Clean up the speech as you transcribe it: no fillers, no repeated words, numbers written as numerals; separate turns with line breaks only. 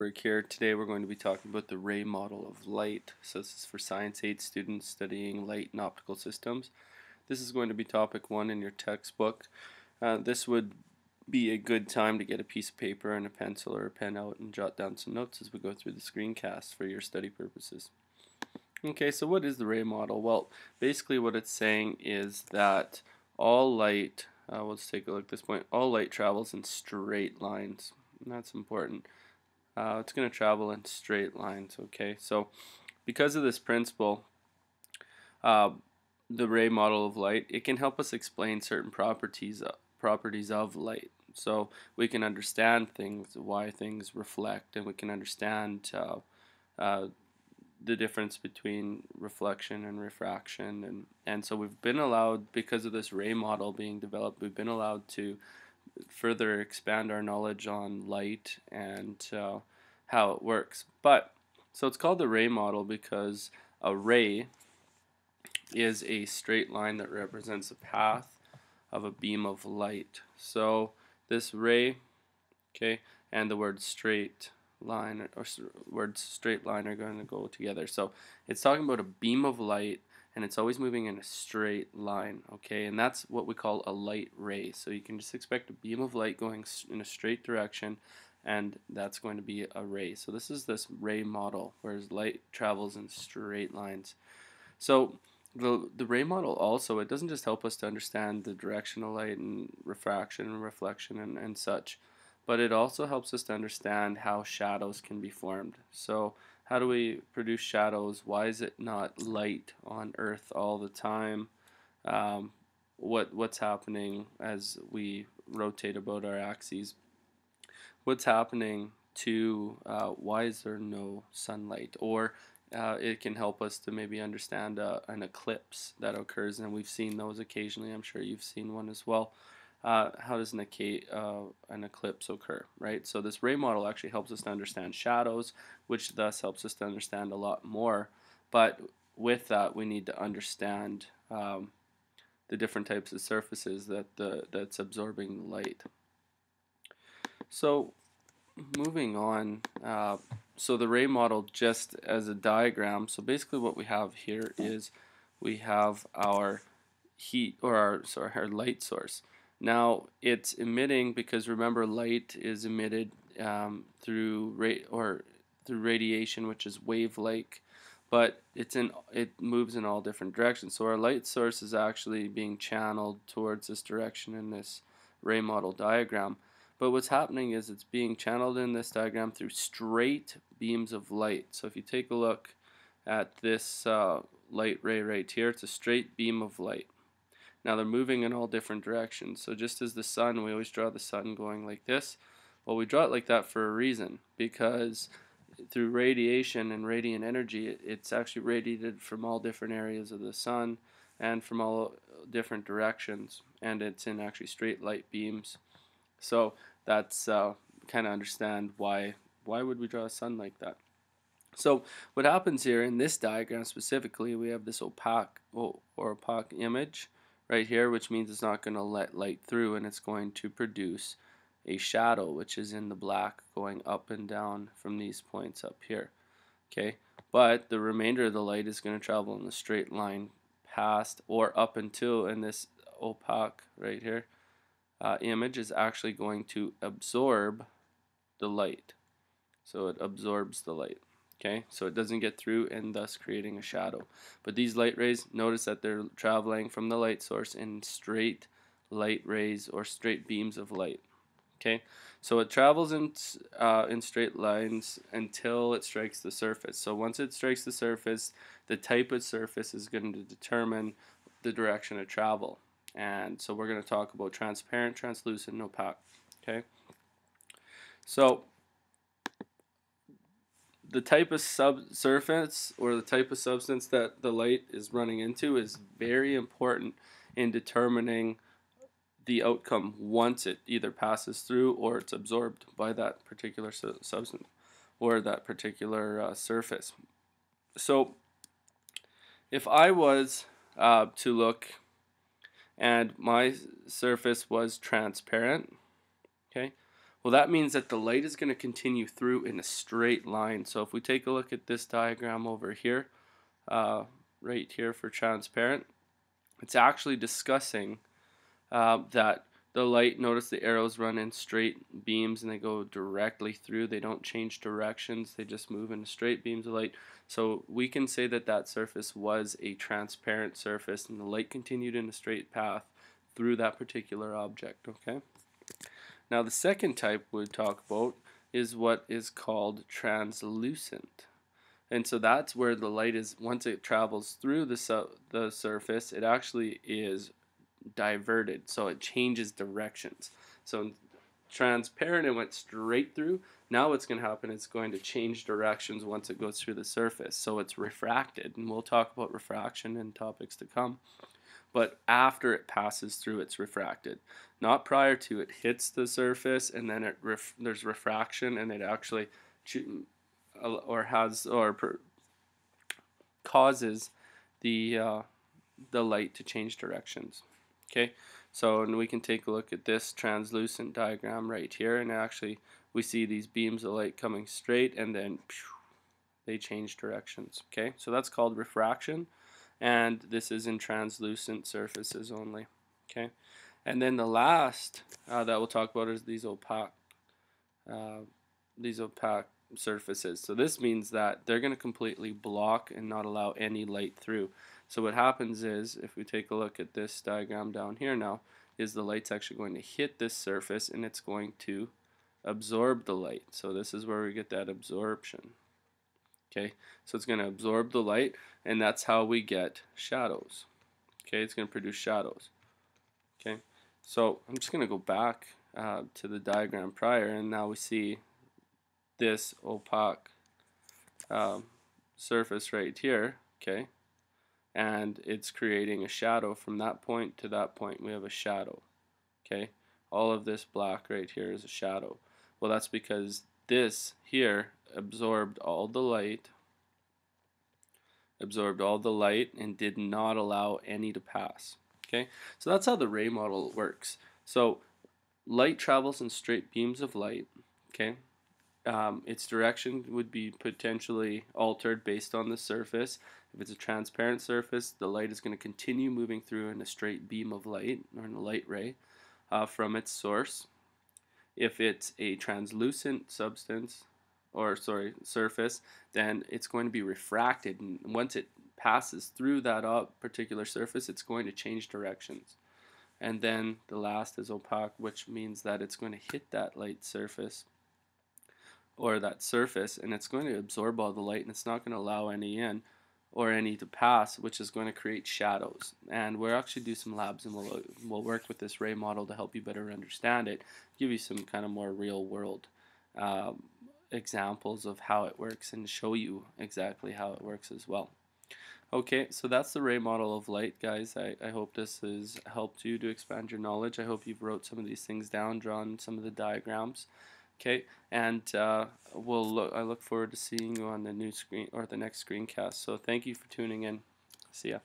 Work here. Today we're going to be talking about the ray model of light. So this is for Science 8 students studying light and optical systems. This is going to be topic 1 in your textbook. This would be a good time to get a piece of paper and a pencil or a pen out and jot down some notes as we go through the screencast for your study purposes. Okay, so what is the ray model? Well, basically what it's saying is that all light, let's take a look at this point, all light travels in straight lines. And that's important. It's going to travel in straight lines, okay? So because of this principle, uh, the ray model of light, it can help us explain certain properties of light. So we can understand things, why things reflect, and we can understand the difference between reflection and refraction. And so we've been allowed, because of this ray model being developed, we've been allowed to further expand our knowledge on light and how it works. So it's called the ray model because a ray is a straight line that represents the path of a beam of light. So this ray, okay, and the word straight line or words straight line are going to go together. So it's talking about a beam of light, and it's always moving in a straight line, okay? And that's what we call a light ray. So you can just expect a beam of light going in a straight direction, and that's going to be a ray. So this is this ray model, whereas light travels in straight lines. So the ray model also, it doesn't just help us to understand the direction of light and refraction and reflection and such, but it also helps us to understand how shadows can be formed. So how do we produce shadows? Why is it not light on Earth all the time? What's happening as we rotate about our axes? What's happening to why is there no sunlight? Or it can help us to maybe understand an eclipse that occurs, and we've seen those occasionally. I'm sure you've seen one as well. How does an eclipse occur, right? So this ray model actually helps us to understand shadows, which thus helps us to understand a lot more. But with that, we need to understand the different types of surfaces that's absorbing light. So moving on, so the ray model just as a diagram, so basically what we have here is we have our heat, or our light source. Now it's emitting, because remember light is emitted through radiation, which is wave-like, but it moves in all different directions. So our light source is actually being channeled towards this direction in this ray model diagram. But what's happening is it's being channeled in this diagram through straight beams of light. So if you take a look at this light ray right here, it's a straight beam of light. Now they're moving in all different directions. So just as the sun, we always draw the sun going like this. Well, we draw it like that for a reason, because through radiation and radiant energy, it's actually radiated from all different areas of the sun and from all different directions, and it's in actually straight light beams. So that's kind of understand why would we draw a sun like that. So what happens here in this diagram specifically, we have this opaque image right here, which means it's not going to let light through, and it's going to produce a shadow, which is in the black, going up and down from these points up here. Okay, but the remainder of the light is going to travel in a straight line past or up until, in this opaque right here, image is actually going to absorb the light. So it absorbs the light. Okay, so it doesn't get through, and thus creating a shadow. But these light rays, notice that they're traveling from the light source in straight light rays or straight beams of light. Okay, so it travels in straight lines until it strikes the surface. So once it strikes the surface, the type of surface is going to determine the direction of travel. And so we're going to talk about transparent, translucent, and opaque. Okay, so the type of subsurface or the type of substance that the light is running into is very important in determining the outcome once it either passes through or it's absorbed by that particular substance or that particular surface. So if I was to look and my surface was transparent, okay, Well, that means that the light is going to continue through in a straight line. So if we take a look at this diagram over here, right here for transparent, it's actually discussing that the light, notice the arrows run in straight beams and they go directly through. They don't change directions, they just move in straight beams of light. So we can say that that surface was a transparent surface and the light continued in a straight path through that particular object. Okay. Now the second type we talk about is what is called translucent. And so that's where the light is, once it travels through the surface, it actually is diverted, so it changes directions. So transparent, it went straight through. Now what's going to happen, it's going to change directions once it goes through the surface, so it's refracted, and we'll talk about refraction in topics to come. But after it passes through, it's refracted, not prior to. It hits the surface and then there's refraction, and it actually causes the light to change directions. Okay, so and we can take a look at this translucent diagram right here, and actually we see these beams of light coming straight and then they change directions. Okay, so that's called refraction, and this is in translucent surfaces only. Okay, and then the last that we'll talk about is these opaque surfaces. So this means that they're going to completely block and not allow any light through. So what happens is, if we take a look at this diagram down here now, is the light's actually going to hit this surface and it's going to absorb the light. So this is where we get that absorption. Okay, so it's going to absorb the light, and that's how we get shadows. Okay, it's going to produce shadows. Okay, so I'm just going to go back to the diagram prior, and now we see this opaque surface right here. Okay, and it's creating a shadow from that point to that point. We have a shadow. Okay, all of this black right here is a shadow. Well, that's because this here absorbed all the light and did not allow any to pass. Okay, so that's how the ray model works. So light travels in straight beams of light. Okay, its direction would be potentially altered based on the surface. If it's a transparent surface, the light is going to continue moving through in a straight beam of light, or in a light ray, from its source. If it's a translucent surface, then it's going to be refracted, and once it passes through that particular surface, it's going to change directions. And then the last is opaque, which means that it's going to hit that light surface, or that surface, and it's going to absorb all the light, and it's not going to allow any in or any to pass, which is going to create shadows. And we'll actually do some labs, and we'll work with this ray model to help you better understand it, give you some kind of more real world examples of how it works, and show you exactly how it works as well. Okay, so that's the ray model of light, guys. I hope this has helped you to expand your knowledge. I hope you've wrote some of these things down, drawn some of the diagrams. Okay, and I look forward to seeing you on the new screen, or the next screencast. So thank you for tuning in. See ya.